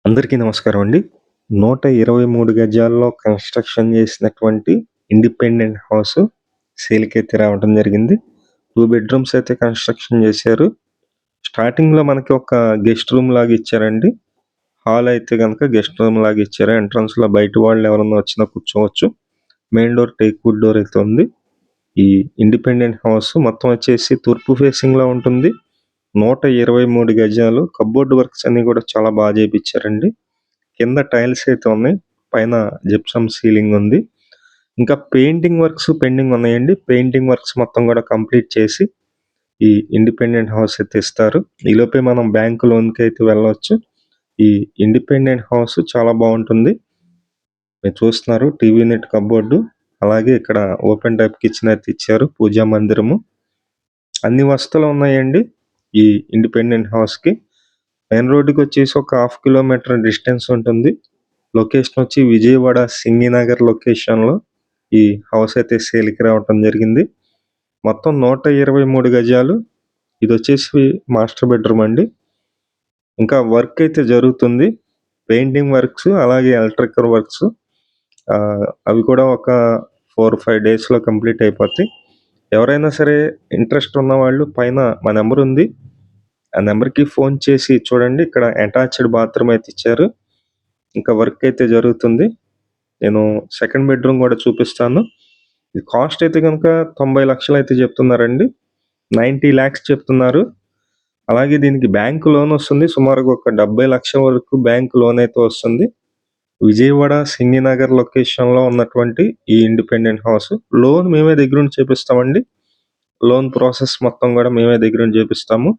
అందరికీ నమస్కారం అండి. 123 గజాల్లో కన్‌స్ట్రక్షన్ చేసినటువంటి ఇండిపెండెంట్ హౌస్ సేల్‌కైతే రావడం జరిగింది. 2 బెడ్‌రూమ్స్ అయితే కన్‌స్ట్రక్షన్ చేశారు. స్టార్టింగ్‌లో మనకి ఒక గెస్ట్ రూమ్ లాగా ఇచ్చారండి. హాల్ అయితే గనక గెస్ట్ రూమ్ లాగా ఇచ్చారు. ఎంట్రన్స్‌లో బయట వాళ్ళు ఎవరన్నా వచ్చినా కూర్చోవచ్చు. Main door teak wood door అయితే ఉంది. ఈ ఇండిపెండెంట్ హౌస్ మొత్తం వచ్చేసి తూర్పు ఫేసింగ్‌లో ఉంటుంది. 123 గజాలు. కప్‌బోర్డ్ వర్క్స్ అన్నీ కూడా చాలా బాగా చేపిచ్చారండి. కింద టైల్స్ అయితే ఉన్నాయి. పైన జిప్సమ్ సీలింగ్ ఉంది. ఇంకా పెయింటింగ్ వర్క్స్ పెండింగ్ ఉన్నాయండి. పెయింటింగ్ వర్క్స్ మొత్తం కూడా కంప్లీట్ చేసి ఈ ఇండిపెండెంట్ హౌస్ అయితే ఇస్తారు. ఈలోపే మనం బ్యాంక్ లోన్‌కి అయితే వెళ్ళొచ్చు. ఈ ఇండిపెండెంట్ హౌస్ చాలా బావుంటుంది. మీరు చూస్తున్నారు టీవీ యూనిట్ కప్‌బోర్డు. అలాగే ఇక్కడ ఓపెన్ టైప్ కిచెన్ అయితే ఇచ్చారు. పూజా మందిరము. అన్ని వసతులు ఉన్నాయండి ఈ ఇండిపెండెంట్ హౌస్‌కి. మెయిన్ రోడ్డుకొచ్చేసి ఒక హాఫ్ కిలోమీటర్ డిస్టెన్స్ ఉంటుంది. లొకేషన్ వచ్చి విజయవాడ సింగినగర్ లొకేషన్‌లో ఈ హౌస్ అయితే సేల్‌కి రావటం జరిగింది. మొత్తం 123 గజాలు. ఇదొచ్చేసి మాస్టర్ బెడ్‌రూమ్ అండి. ఇంకా వర్క్ అయితే జరుగుతుంది. పెయింటింగ్ వర్క్స్ అలాగే ఎలక్ట్రికల్ వర్క్స్. అవి కూడా ఒక 4, 5 డేస్‌లో కంప్లీట్ అయిపోతాయి. ఎవరైనా సరే ఇంట్రెస్ట్ ఉన్నవాళ్ళు పైన మా నంబర్ ఉంది. ఆ నంబర్‌కి ఫోన్ చేసి చూడండి. ఇక్కడ అటాచ్డ్ బాత్రూమ్ అయితే ఇచ్చారు. ఇంకా వర్క్ అయితే జరుగుతుంది. నేను సెకండ్ బెడ్‌రూమ్ గూడా చూపిస్తాను. ఇది కాస్ట్ అయితే గనక 90 లక్షలు అయితే చెప్తున్నారండి. 90,00,000 చెప్తున్నారు. అలాగే దీనికి బ్యాంక్ లోన్ వస్తుంది. సుమారుగా ఒక 70 లక్షల వరకు బ్యాంక్ లోన్ అయితే వస్తుంది. విజయవాడ సింగినగర్ లొకేషన్‌లో ఉన్నటువంటి ఈ ఇండిపెండెంట్ హౌస్. లోన్ మేమే దగ్గరుండి చేపిస్తామండి. లోన్ ప్రాసెస్ మొత్తం గూడా మేమే దగ్గరుండి చేపిస్తాము.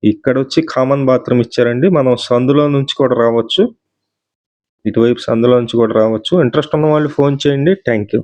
ఇక్కడొచ్చి కామన్ బాత్రూమ్ ఇచ్చారండి. మనం సందులో నుంచి కూడా రావచ్చు. ఇటువైపు సందులో నుంచి కూడా రావచ్చు. ఇంట్రెస్ట్ ఉన్న వాళ్ళు ఫోన్ చేయండి. Thank you.